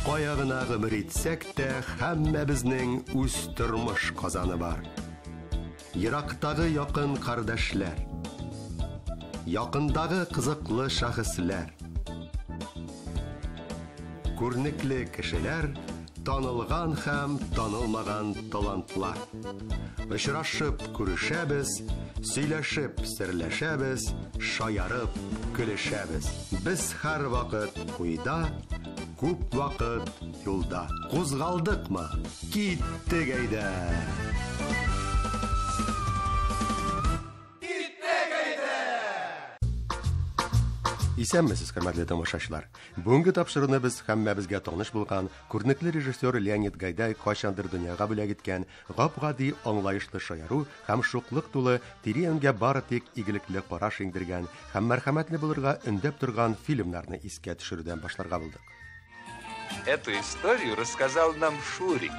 Кая гына гомер итсәк тә, һәммәбезнең үз тормыш казаны бар. Ерактагы якын кардәшләр, якындагы кызыклы шәхесләр, күрнекле кешеләр, танылган һәм танылмаган талантлар. Очрашып күрешәбез, сөйләшеп серләшәбез, шаярып көлешәбез. Без һәр вакыт куйда, күп вакыт юлда. Кузгалдыкмы? Киттек әйдә! Исәнмесез, хөрмәтле тамашачылар. Бүгенге тапшыруны без һәммәбезгә таныш булган күрнекле режиссер Леонид Гайдай кайчандыр дөньяга бүләк иткән гап-гади аңлаешлы шаяру һәм шуклык тулы тирәнгә бары тик игелекле караш иңдергән һәм мәрхәмәтле булырга өндәп торган фильмнарны искә төшерүдән башларга булдык. Эту историю рассказал нам Шурик.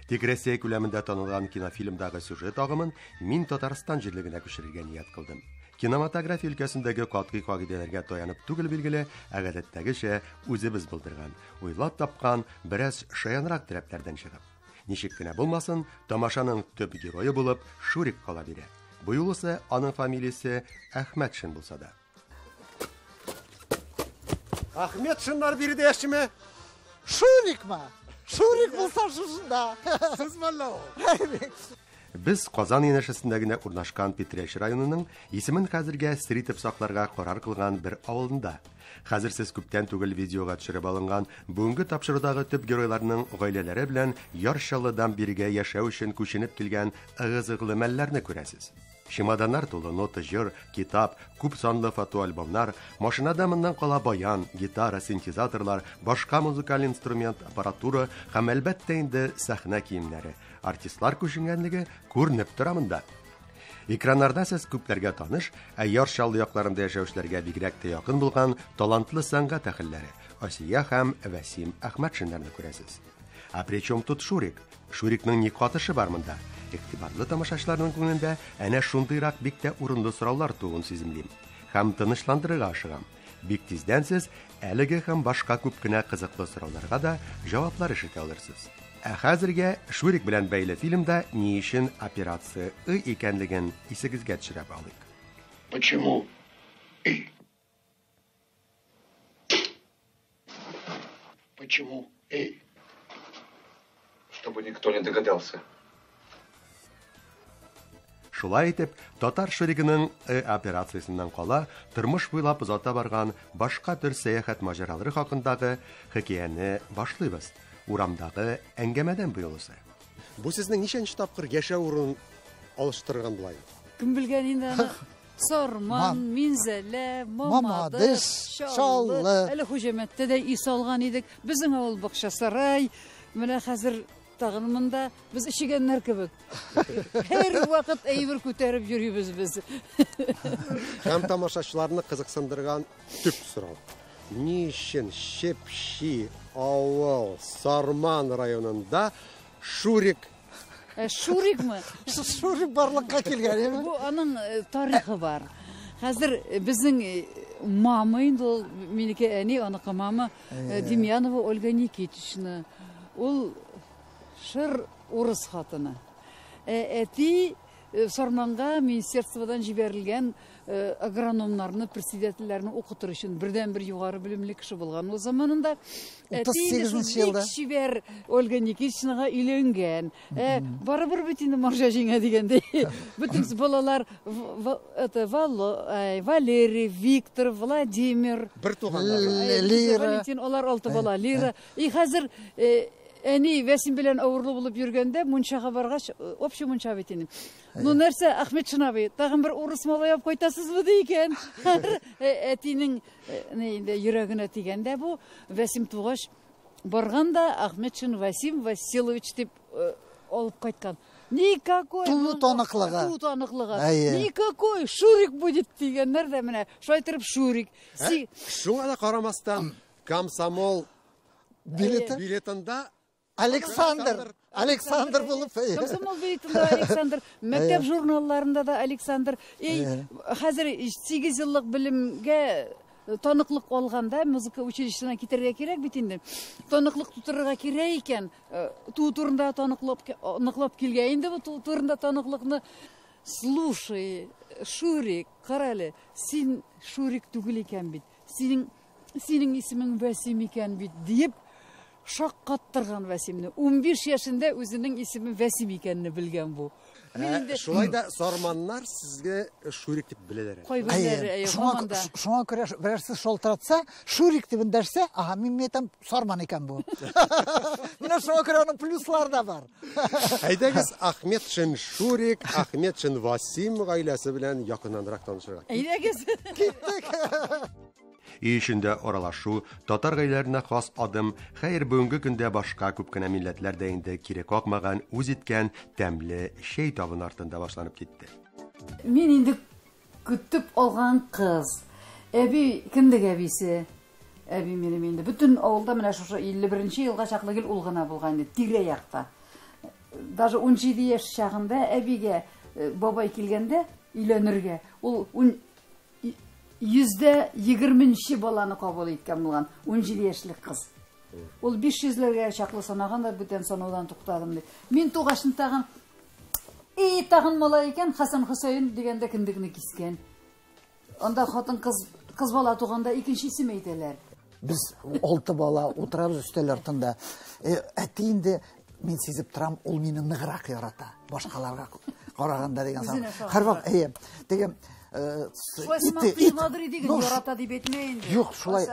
Тик Россия күләмендә танылган кинофильмдагы сюжет агымын мин Татарстан җирлегенә күчерергә ният кылдым. Кинематография өлкәсендәге катгый кагыйдәләргә таянып түгел билгеле, әгәдәттәгечә үзебез булдырган, уйлап тапкан бераз шаянрак таләпләрдән чыгып. Ничек кенә булмасын, тамашаның төп герое булып Шурик кала бирә. Бу юлысы аның фамилиясе Әхмәтшин булса да. Әхмәтшиннар биредә яшиме? Шурикма? Шурик булса шушында. Сез мәллә ул. Без Казан янәшәсендә урнашкан Петряч районының исемен хәзергә сер итеп сакларга карар кылган бер авылында. Хәзер сез күптән түгел видеога төшереп алынган бүгенге тапшырудагы төп геройларның гаиләләре белән Ярчалыдан бирегә яшәү өчен күченеп килгән ыгы-зыгылы мәлләрне күрәсез. Чемоданнар тулы нота, җыр, китап, күп санлы фотоальбомнар, машинада моннан кала баян, гитара, синтезаторлар, башка музыкаль инструмент, аппаратура һәм әлбәттә инде сәхнә киемнәре. Артистлар күченгәнлеге күренеп тора монда. Экраннарда сез күпләргә таныш, Ярчалы якларында яшәүчеләргә бигрәк тә якын булган талантлы сәнгать әһелләре Асия һәм Васим Әхмәтшиннарны күрәсез. А причем тут Шурик? Шурикның ни катышы бар монда? Игътибарлы тамашачыларның күңелендә әнә шундыйрак бик тә урынлы сораулар туын сиземлим. Һәм тынычландырырга ашыгам. Бик тиздән сез әлеге һәм башка күп кенә кызыклы сорауларга да җаваплар ишетә алырсыз. Ә хәзергә Шурик белән бәйле фильмда ни өчен операция икәнлеген исегезгә төшереп алыйк. Почему Почему Чтобы никто не догадался. Шулай итеп, татар Шуригының операциясыннан кала, тормыш буйлап озата барган башка төр сәяхәт маҗаралары хакындагы хикәяне башлыйбыз. Урамдагы әңгәмәдән буйлысы. Бу сезнең ничәнче тапкыр яшәү урын алыштырган булай? Кем белгән инде? Сорман, Минзәлә, Мамадыш, Чаллы. Әле Хуҗамәттә дә ис алган идек. Безнең авыл бакчасарай. Менә хәзер тагын монда без ишегәннәр кебек. Һәр вакыт әйбер күтәреп йөрибез без. Һәм тамашачыларны кызыксындырган төп сорау. Ни өчен Шепши авыл Сарман районында Шурик? Шурикмы? Шурик барлыкка килгән. Бу аның тарихы бар. Хәзер безнең мама инде ул минеке әни, аныкы мама Демьянова Ольга Никитична. Ул шыр урыс хатыны. Әти Сарманга министерстводан җибәрелгән агрономнарны, председательләрне укытыр өчен бердән-бер югары белемле кеше булган. Ул заманында 38 елда Шивер Ольга Никитичнага өйләнгән. Барыбер бит инде марҗа җиңә дигәндәй. Бүтән балалар Валерий, Виктор, Владимир, бер туганнар. Лира, алар 6 бала. Лира. И хәзер әни Васим белән авырлы булып йөргәндә мунчага баргач, общий мунча бит инде. Ну нәрсә, Әхмәтшин абый, тагын бер урыс малай алып кайтасызмы дигән. Әтинең инде йөрәгенә тигәндә бу Васим тугач барганда Әхмәтшин Васим Василович дип алып кайткан. Никакой таныклыгы. Никакой Шурик будет дигәннәр дә менә шайтырып Шурик. Шуңа да карамастан комсомол билетында Александр булып. Комсомол билетында Александр, мәктәп журналларында да Александр. Хәзер 8 еллык белемгә тоныклык алганда музыка училищесына китерге керек бит инде. Тоныклык тутырырга керек икән. Туу турында тоныклап килгән инде бу туу турында тоныклыкны. Слушай, Шурик, карале, син Шурик түгел икән бит. Синең исемең Васим икән бит дип шаккаттырган Васимне. 15 яшында үзенең исеме Васим икәнне белгән бу. Шулай да сарманнар сезгә Шурик дип беләләр. Кай беләләр, команда. Шуңа күрә берәрсе шалтыратса, Шурик дип дәрсә, ага, мин әйтәм, сарман икән бу. Менә шуңа күрә аның плюслары да бар. Әйдәгез, Ахметшин Шурик, Ахметшин Васим гаиләсе белән якыннанрак танышырга. Әйдәгез. Өй эчендә аралашу, татар гаиләләренә хас адым, хәер бүгенге көндә башка күп кенә милләтләр дә инде кире какмаган, үз иткән тәмле шәй табын артында башланып китте. Мин инде көтүп алган кыз. Әби кимдек әбисе? Әби минем инде бүтән авылда менә шушы 51нче елга чаклы гел ул гына булган иде, тирә якта. Даже 17 яшь чагында әбигә бабай килгәндә өйләнергә, ул 120нче баланы кабул иткән булган 17 яшьлек кыз. Ул 500ләргә чаклы санаганда бүтән санаудан туктадым ди. Мин тугашын тагын тагын малай икән, Хасан Хусейн дигәндә киндекне кискән. Анда хатын кыз бала туганда икенче исем әйтәләр. Без 6 бала утырабыз өстәл артында. Әти инде мин сизеп торам, ул мине ныграк ярата. Башкаларга караганда дигән сан. Һәрвак дигән ярата дип әйтмә инде. Юк, шулай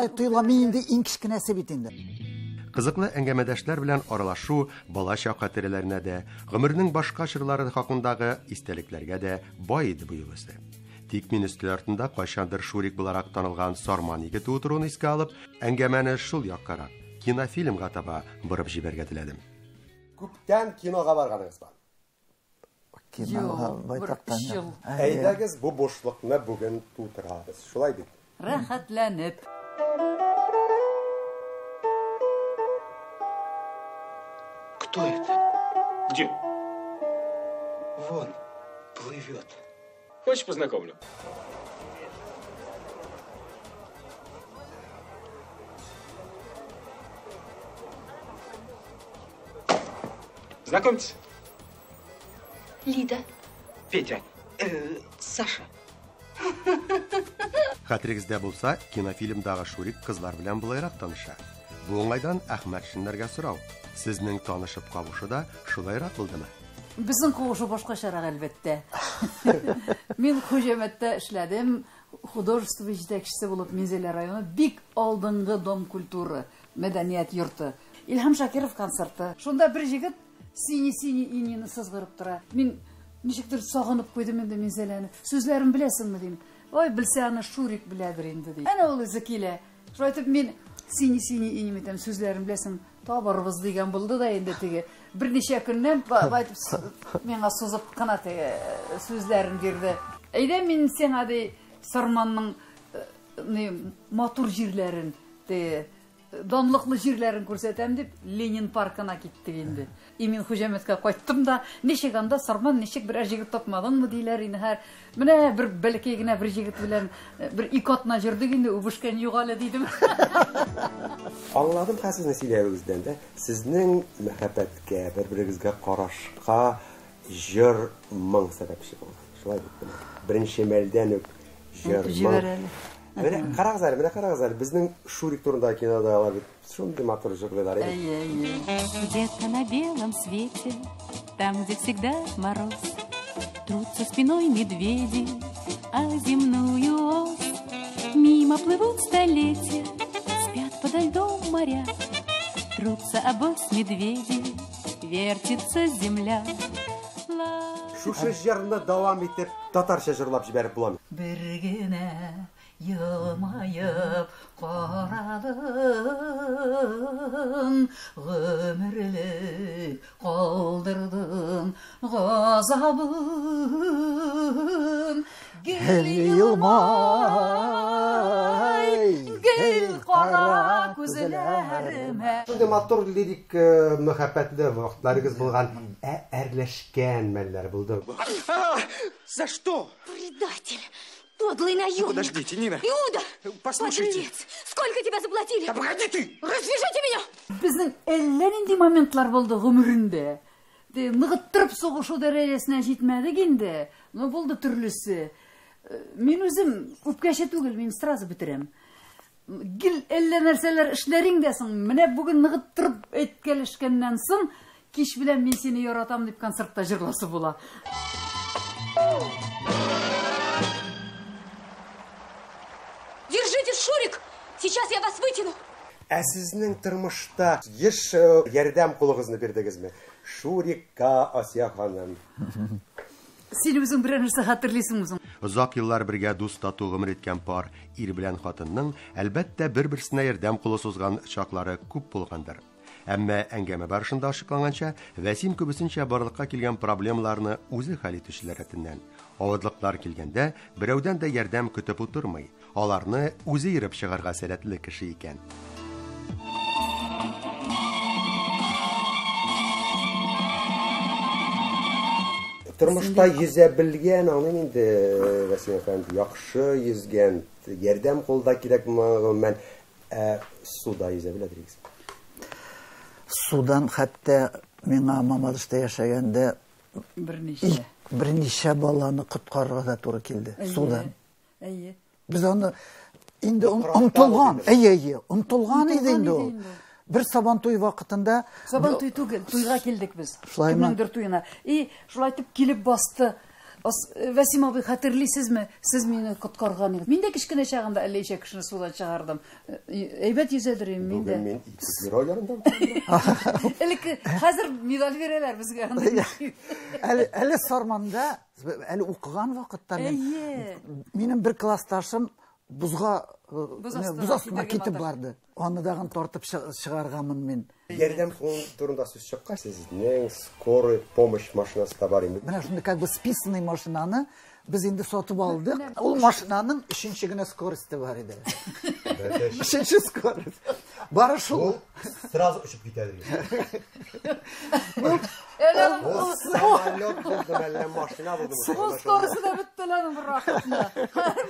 тойыламый инде, иң кичкенәсе бит инде. Кызыклы әңгәмәдәшләр белән аралашу балача хатırәләренә дә, гомернең башка чорлары хакындагы истәлекләргә дә бай иде бу югысы. Тик мин өстәл артында кайчандыр Шурик буларак танылган Сарман егете утыруын искә алып, әңгәмәне шул яккарак, кинофильмга таба борып җибәргә теләдем. Күптән кинога барганыгыз бар. Әйдәгез, бу бушлыкны бүген тутырабыз. Шулай бит. Рәхәтләнеп. Кто это? Где? Вон, плывет. Хочешь, познакомлю? Знакомьтесь. Лида. Петя. Саша. Хәтерегездә булса, кинофильмдагы Шурик кызлар белән булайрак таныша. Бу уңайдан Әхмәтшиннәргә сорау. Сезнең танышып кабушы да шулайрак булдымы? Безнең куышу башкачарак әлбәттә. Мин Хуҗәмәттә эшләдем, художество җитәкчесе булып Минзәлә районы бик алдынгы дом культуры, мәдәният йорты. Илһам Шакиров концерты. Шунда бер җигет сине инене сызгырып тора. Мин ничектер сагынып куйдым инде Минзәләне. Сүзләрен беләсеңме дим. Ой, белсә аны Шурик беләдер инде ди. Әнә ул үзе килә. Шулай итеп мин сине инеме дим, сүзләрен беләсең, табарбыз дигән булды да инде теге. Берничә көннән миңа сузып кына сүзләрен бирде. Әйдә мин сиңа ди Сарманның матур җирләрен, данлыклы җирләрен күрсәтәм дип Ленин паркына киттек инде. Мин Хуҗәмәткә кайттым да, ничек анда Сарман, ничек бер җигет тапмадыңмы диләр инде. Менә бер бәләкәй генә бер җигет белән бер ике атна җөрдек инде, үбешкән югалы дидем. Аңладым хәзерне сөйләвегездән дә, сезнең мәхәббәткә, бер-берегезгә карашка җыр моң сәбәпче булган. Шулай дип. Беренче мәлдән үк җыр моң. Менә карагызлар, безнең Шурик турында кинода алар бит шундый матур җырлыйлар иде. Где-то на белом свете, там, где всегда мороз, трутся спиной медведи, а земную ось. Мимо плывут столетия, спят подо льдом моря, трутся обось медведи, вертится земля. Шушы җырны дәвам итеп, татарча җырлап җибәреп буламы? Бер генә елмаеп карадың, гомерлек калдырдың газабын. Гел елмай, гел кара күзләремә. Шундый матур лирик мәхәббәтле вакытларыгыз булган, әрләшкән мәлләр булды. За что? Предатель! Ты Подлый наемник. Подождите, Нина. Иуда! Послушайте. Подлец! Сколько тебя заплатили? Да погоди ты! Развяжите меня! Біздің әллә нинди моментлар болды ғұмырында. Нығыттырып соғышу дәрежесіне жетмәдік енді. Но болды түрлісі. Мен өзім көпкәші түгіл, мен сразу бітірем. Гіл әллә нәрселер ішлерің десің, мене бүгін нығыттырып әйткәлішкеннен соң, кеш білән мен сені яратам деп концертта жырласы бола. Держитесь, Шурик! Сейчас я вас вытяну! Сезнең тормышта еш ярдәм кулыгызны бирдегезме? Шурикка, Асия ханым. Сен өзің бір нәрсе хатırlыйсың үзең. Озак еллар бергә дус тату гомер иткән пар ир белән хатынның әлбәттә бер-берсенә ярдәм кулы сузган чаклары күп булгандыр. Әмма әңгәмә барышында ачыкланганча, Вәсим күбесенчә барлыкка килгән проблемаларны үзе хәл итүчеләр рәтеннән. Авыдлыклар килгәндә, берәүдән дә ярдәм көтеп утырмый. Аларны үзе иреп чыгарга сәләтле кеше икән. Тормышта йөзә белгән, аның инде Вәсим әфәнде яхшы йөзгән, ярдәм кулда кирәкме, мен суда йөзә беләдегез. Судан хәтта миңа Мамадышта яшәгәндә берничә баланы коткарырга да туры килде. Судан. Әйе. Без аны инде онтылган, онтылган иде инде. Bir Сабантуй вакытында Сабантуй түгел, туйга килдек без. Шулаймы? Кемнеңдер туена. И шулай итеп килеп басты. Вәсим абый, хәтерлисезме? Сез мине коткарган идегез. Мин дә кичкенә чагында әллә кешене судан чыгардым. Әйбәт йөзәдер мин дә. Мен геройларында. Элекке хәзер медаль бирәләр безгә. Әле Сарманда, әле укыган вакытта минем бер классташым бузга астына китеп барды. Аны дагы тартып чыгарганмын мин. Ярдәм турында сүз чыккан, сезнең скорый помощь машинасы да бар инде. Менә шундый как бы списанный машинаны без инде сатып алдык. Ул машинаның 3нче генә скоросты бар иде. 3нче скорость. Бары шул. Сразу учып китәдер. Самолет булды, әллә машина булды. Скоросты да беттеләнең бер вакытта.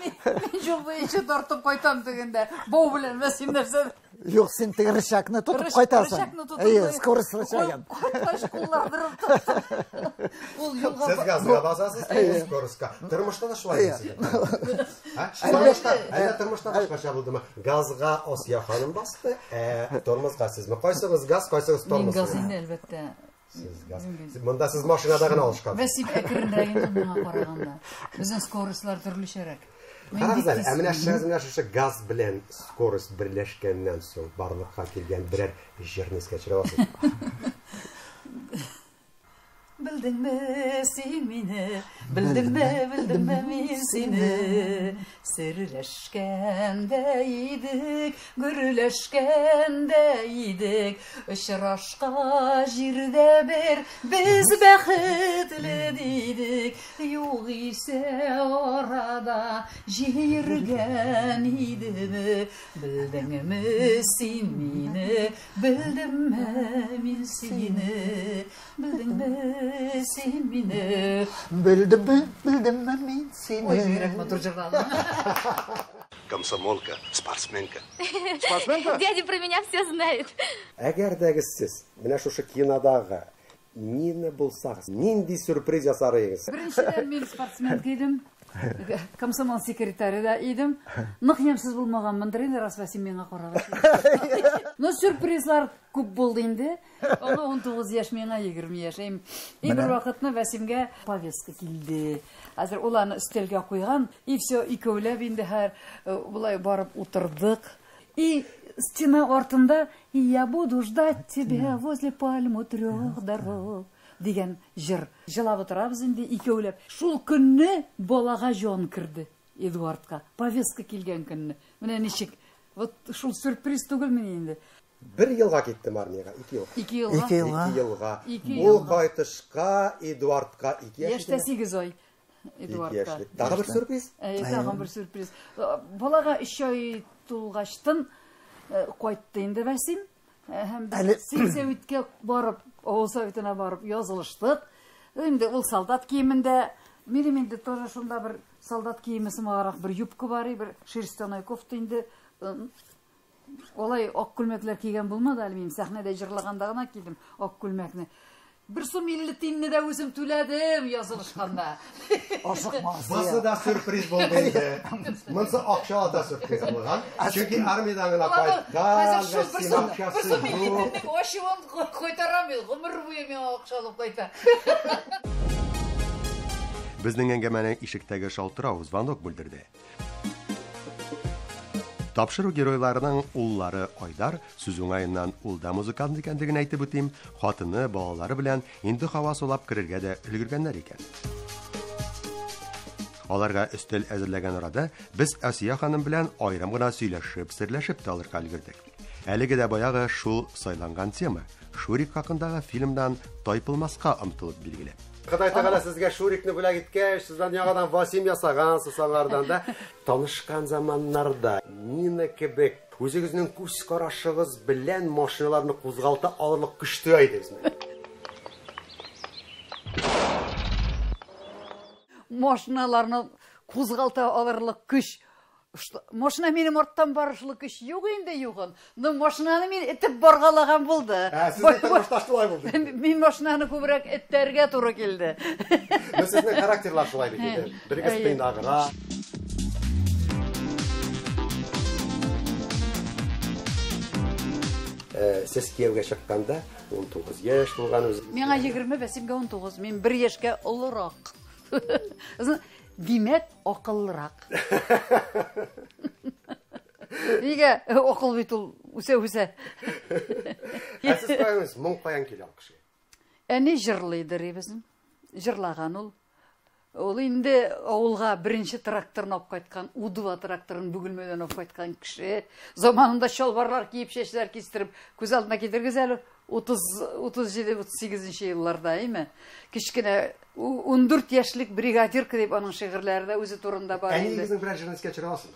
Мин җылбыйчы тартып кайтам дигәндә, бу белән Вәсим нәрсә? Юк, син теге рычагны тотып кайтасың. Скорость рычагын. Сез газга басасыз, скоростька. Тормышта да шулай дисез. Тормышта башкача булдымы? Газга Асия ханым басты, тормозга сезме? Кайсыгыз газ, кайсыгыз тормоз? Мин газ инде әлбәттә. Siz gaz. Монда siz машинада гына алышкан. Вәсим әкренрәген миңа караганда. Безнең скоростлар төрлечәрәк. Карагыз, менә шушы газ белән скорость берләшкәннән соң барлыкка килгән берәр җирне скәчерә аласыз. Белдеңме син мине, белдеңме мин сине, серләшкәндә идек, гөрләшкәндә идек, очрашка җирдә бер без бәхетле дидек, юк исә арада җиргән идеме, белдеңме син мине, белдемме мин сине, белдеңме син мине. Белдемме мин сине. Ой, йөрәк матур җырлады. Комсомолка, спортсменка. Дядя про меня все знает. Әгәр дәгез сез менә шушы кинодагы Нина булсагыз, нинди сюрприз ясарыгыз? Беренчедән мин спортсменка идем. Комсомол секретаре да идем. Нык ямсыз булмаганмындыр инде, раз Вәсим миңа караган. Но сюрпризлар күп булды инде. Аны 19 яшь, миңа 20 яшь. И бер вакытны Вәсимгә повестка килде. Хәзер ул аны өстәлгә куйган. И все, икәүләп инде һәр булай барып утырдык. И стена артында я буду ждать тебя возле пальмы 3 дорог дигән җыр. Җылап утырабыз инде икәүләп. Шул көнне балага җан кирде Эдуардка. Повестка килгән көнне. Менә ничек? Вот шул сюрприз түгелме инде? Бер елга киттем армиягә, 2 ел. 2 елга. Ул кайтышка Эдуардка 2 яшь. Яшьтә 8 ай. Эдуардка. Тагы бер сюрприз? Тагы бер сюрприз. Балага 3 ай тулгачтын кайтты инде Вәсим. Һәм сельсоветтә барып, авыл советына барып язылыштык. Инде ул солдат киемендә, минем инде тоже шунда бер солдат киеме сымағарақ бір юбка бар, бір шерстяной кофта инде. Олай ак күлмәкләр кигән булмады әле, мин сәхнәдә җырлagанда гына кидем ак күлмәкне. 1 сум 50 тиенне дә үзем түләдем язылышканда. Ашыкмас. Басы да сюрприз булды инде. Монсы акча да сюрприз булган. Чөнки армиядан гына кайткан, син акчасы юк. Ашыгын кайтарамый, гомер буе мен акча алып кайта. Безнең әңгәмәне ишектәге шалтырау звонок бүлдерде. Тапшыру геройларының уллары Айдар сүз уңайыннан улда музыкант икәнлеген әйтеп үтим, хатыны, балалары белән инде һава сулап керергә дә өлгергәннәр икән. Аларга өстәл әзерләгән арада без Асия ханым белән аерым гына сөйләшеп, серләшеп тә алырга өлгердек. Әлеге дә баягы шул сайланган тема Шурик хакындагы фильмдан тайпылмаска омтылып билгеле. Ходай Тәгалә сезгә Шурикны бүләк иткәч, сездән яңадан Васим ясаган, сусаңардан да танышкан заманнарда Нина кебек үзегезнең күз карашыгыз белән машиналарны кузгалта алырлык көчле идегезме? Машиналарны кузгалта алырлык көч. Машина минем арттан барышлык көч юк инде югын. Но машинаны мин этеп баргалаган булды. Сезнең тормышта шулай булды. Мин машинаны күбрәк эттәргә туры килде. Сезнең характерлар шулай бит инде. Бергә спендагыра. Сез кияүгә чыкканда 19 яшь булган үзе. Миңа 20, Вәсимгә 19. Мин 1 яшькә олырак. Димәк, акыллырак. Нигә акыл бит ул үсә. Сез кайгыз моң каян килә кеше? Әни җырлыйдыр безнең. Җырлаган ул. Ул инде авылга беренче тракторны алып кайткан, Удва тракторын бүгелмәдән алып кайткан кеше. Заманында чалбарлар киеп, чәчләр кистереп, күз алдына китергез әле 37-38 елларда, име? Кичкенә 14 яшьлек бригадирка дип аның шигырьләрендә үзе турында бар инде. Әнигезнең берәр җырын чыгарасың?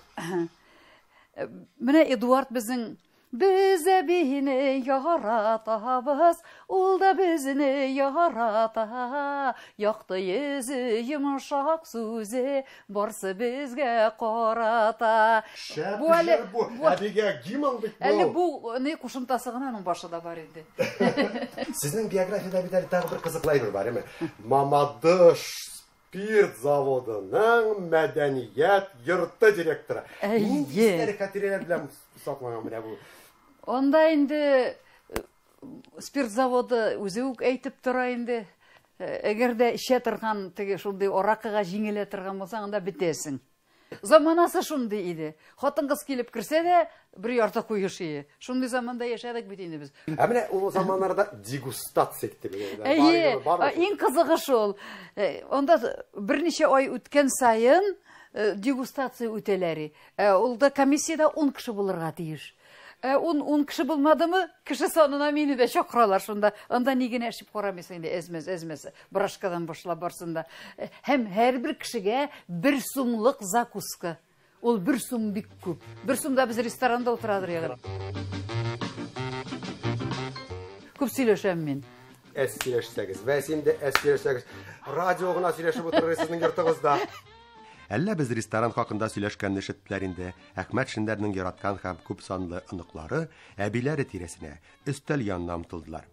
Менә Эдуард безнең Biz әбине яратабыз, ул да безне ярата. Якты йөзе, йомшак сүзе, барсы безгә карата. Бу әбигә гимн бит бу. Әле бу не кушымтасы гына аның башында бар инде. Сезнең биографиядә бит әле тагы бер кызыклы әйбер бар, име? Мамадыш спирт заводының мәдәният йорты директоры. Нинди хатирәләр белән саклаган менә бу? Онда инде спирт заводы үзе үк әйтеп тора инде. Әгәр дә эчә торган теге шундый аракыга җиңелә торган булсаң, анда бетәсең. Заманасы шундый иде. Хатын-кыз килеп керсә дә, бер ярты куйыш ие. Шундый заманда яшәдек бит инде без. Менә ул заманнарда дегустация иттеләр. Иң кызыгы шул. Онда берничә ай үткән сайын дегустация үтәләр. Ул да комиссияда 10 кеше булырга тиеш. 10 кеше булмадымы, кеше санына мине дә чакыралар шунда. Анда ни генә эшеп карамыйсың инде, әзмәс. Брашкадан башлап барсында. Һәм һәрбер кешегә 1 сумлык закуска. Ул 1 сум бик күп. 1 сумда без ресторанда утырадыр ягыр. Күп сөйләшәм мин. Сөйләшсәгез, Вәсим дә сөйләшсәгез, радио гына сөйләшеп утырырсыз сезнең йортыгызда. Әллә без ресторан хакында сөйләшкәнне ишеттеләр инде. Әхмәт Шиндәрнең яраткан һәм күп санлы оныклары әбиләре тирәсенә, өстәл янына омтылдылар.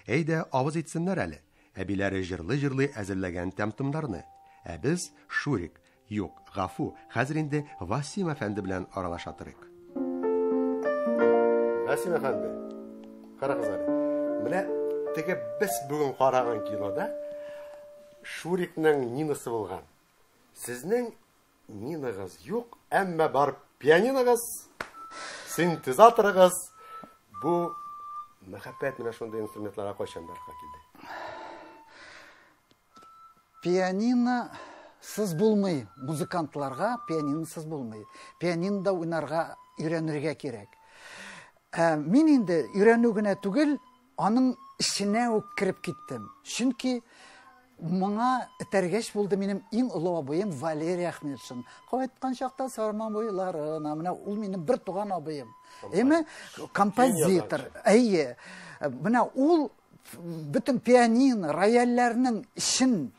Әйдә, авыз итсеннәр әле. Әбиләре җырлый әзерләгән тәмтымнарны. Ә без Шурик, юк, Гафу, хәзер инде Васим әфәнде белән аралаша торыйк. Васим әфәнде, карагыз әле. Менә теге без бүген караган кинода Шурикның Нинасы булган. Сезнең Нинагыз юк, әмма бар пианиногыз, синтезаторыгыз. Бу мәхәббәт менә шундый инструментларга кайчан барга килде? Пианино сыз булмый, музыкантларга пианино сыз булмый. Пианинода уйнарга өйрәнергә кирәк. Мин инде өйрәнү генә түгел, аның эченә үк кирип киттем. Чөнки моңа этәргәч булды минем иң олы абыем Валерий Ахметшин. Кайткан чакта Сарман буйларына, менә ул минем бер туган абыем. Эме композитор. Әйе. Менә ул bütün pianino, royallerinin işin,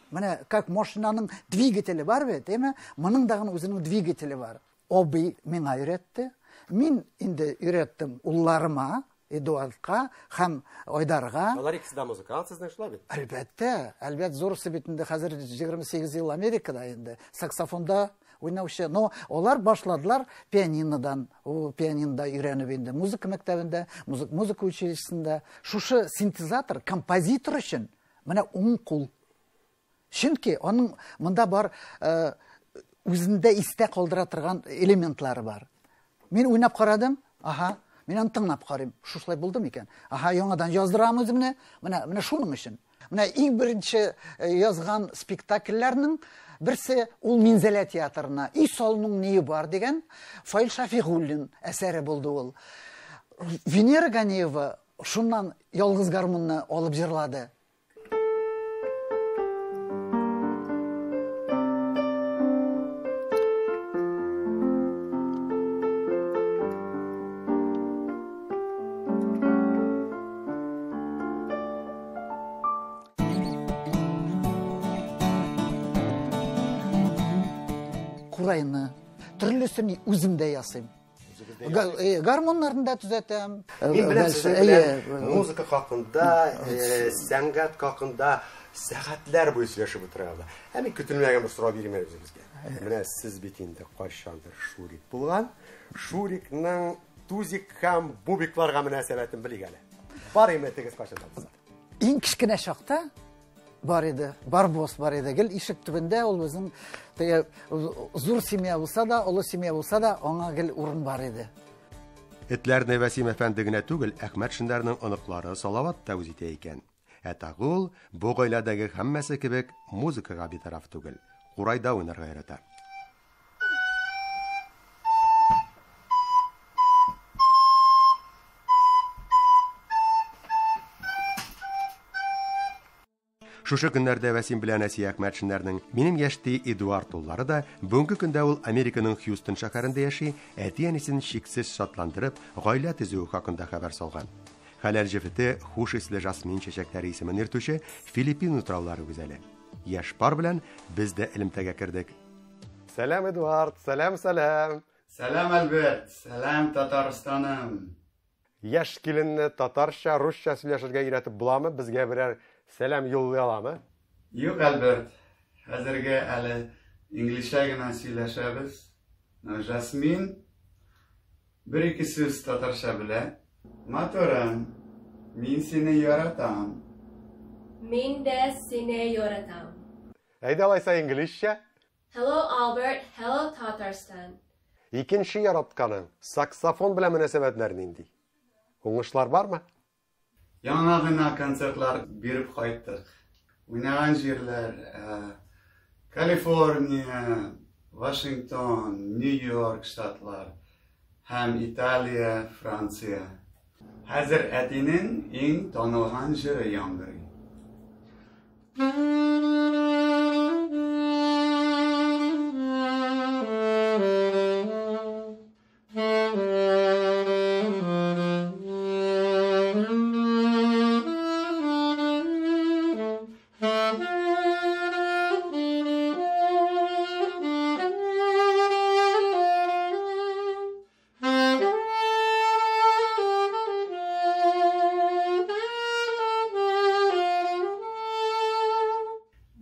как машинаның двигателі бар бе, değil mi? Мұның дағын өзінің двигателі var. O мен үйретті. Мен инде үйреттім ұлларыма, Эдуардқа, һәм Ойдарға. Олар ikisi de muzikant, sizden şular bit. Әлбәттә, зурысы бит инде хәзер 28 ел Америкада инде, саксофонда уйнаучы. Но олар башладылар пианинодан, пианинода өйрәнеп инде, музыка мәктәбендә, музыка училищесында. Шушы синтезатор, композитор өчен менә уң кул. Чөнки аның монда бар үзендә истә калдыра торган элементлары бар. Мин уйнап карадым, мен аны тыңлап карыйм. Шушылай булды микән? Яңадан яздырам үземне. Менә шуның өчен. Менә иң беренче язган спектакльләрнең берсе ул Минзәлә театрына "Үй салуның нее бар" дигән Фаил Шафигуллин әсәре булды ул. Венера Ганиева шуннан ялгыз гармунны алып җырлады. Kurayını, türlüsünü üzümde yasayım. Garmonlarını da düzelteyim. Мен білем сіздің музыка хақында, сәнгат хақында сәғатләр бойы сөйләшеп отырғанда. Әме күтілмәген бір сұрау берейін өзіңізге. Менә сіз бетінде қашандыр Шурик болған. Шурикның тузик һәм бубикларға мөнәсәбәтен білейік әле. Бар еметтегіз қашандыр? Ең кішкене шақта бар еді, барбос бар еді. Гел ишек түбінде ол өзің зур семья булса да, олы семья булса да, аңа гел урын бар еді. Этләрне Вәсим әфәнде генә түгел, Әхмәт Шиндәрнең оныклары Салават та үз итә икән. Тагыл бу гаиләдәге һәммәсе кебек музыкага битараф түгел. Курайда уйнарга ярата. Шушы көннәрдә Вәсим белән Әсия Әхмәт Шиндәрнең минем яшьти Эдуард уллары да бүгенге көндә ул Американың Хьюстон шәһәрендә яши, әти-әнисен шиксез шатландырып, гаилә төзү хакында хәбәр салган. Хәләл җефете хуш исле жасмин чәчәкләре исемен йөртүче Филиппин утраулары гүзәле. Яшь пар белән без дә элемтәгә кердек. Сәлам Эдуард, сәлам. Сәлам Альберт, сәлам Татарстаным. Яшь киленне татарча, русча сөйләшергә өйрәтеп буламы? Безгә берәр сәлам юллый аламы? Юк, Альберт. Хәзергә әле инглишчә генә сөйләшәбез. Жасмин бер-ике сүз татарча белә. Матурым, мин сине яратам. Мин дә сине яратам. Әйдә алайса инглишчә. Hello Albert, hello Tatarstan. Икенче яратканың саксофон белән мөнәсәбәтләр нинди? Уңышлар бармы? Яңа гына концертлар биреп кайттык. Уйнаган җирләр Калифорния, Вашингтон, Нью-Йорк штатлар һәм Италия, Франция. Хәзер әтинең иң танылган җыры яңгырый.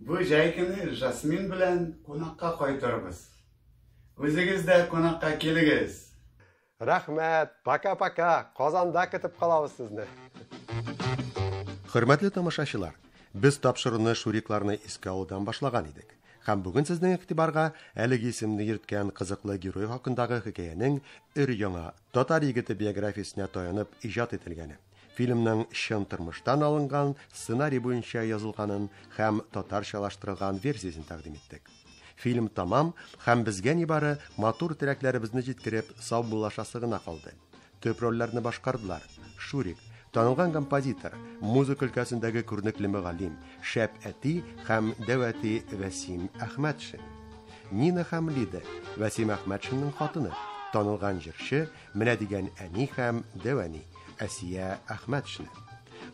Бу җәйкене Жасмин белән кунакка кайтырбыз. Үзегез дә кунакка килегез. Рәхмәт, пока-пока. Казанда көтеп калабыз сезне. Хөрмәтле тамашачылар, без тапшыруны Шурикларны искә алудан башлаган идек. Һәм бүген сезнең игътибарга әлеге исемне йөрткән кызыклы герой хакындагы хикәянең өр-яңа татар егете биографиясенә таянып иҗат ителгәне. Фильмның чын тормыштан алынган сценарий буенча язылганын һәм татарчалаштырылган версиясын тәкъдим иттек. Фильм тамам һәм безгә нибары матур теләкләребезне җиткереп саубуллашасы гына калды. Төп рольләрне башкардылар Шурик, танылган композитор, музыка өлкәсендәге күренекле мөгаллим, шәп әти һәм дәвәти Вәсим Әхмәтшин. Нина һәм Лида, Вәсим Әхмәтшинның хатыны, танылган җырчы, менә дигән әни һәм дәвәни Әсия Әхмәтшин.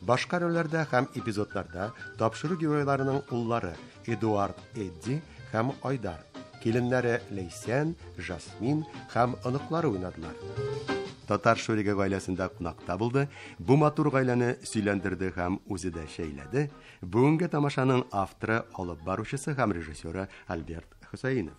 башка рольләрдә һәм эпизодларда тапшыру геройларының уллары Эдуард, Эдди һәм Айдар, киленнәре Лейсән, Жасмин һәм оныклары уйнадылар. Татар Шуриге гаиләсендә кунакта булды, бу матур гаиләне сөйләндерде һәм үзе дә шәйләде. Бүгенге тамашаның авторы, алып баручысы һәм режиссеры Альберт Хусаинов.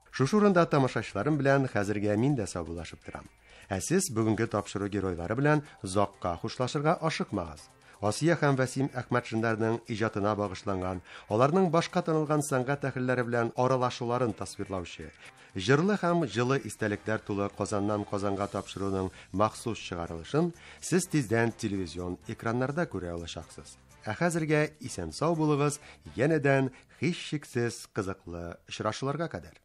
Шушы урында тамашачыларым белән хәзергә мин дә саубуллашып торам. Ә сез бүгенге тапшыру геройлары белән закка хушлашырга ашыкмагыз. Асия һәм Васим Әхмәтшиннарның иҗатына багышланган, аларның башка танылган сәнгать әһелләре белән аралашуларын тасвирлаучы, җырлы һәм җылы истәлекләр тулы Казаннан Казанга тапшыруның махсус чыгарылышын сез тиздән телевизион экраннарда күрә алачаксыз. Ә хәзергә исән-сау булыгыз, янәдән һичшиксез кызыклы очрашуларга кадәр.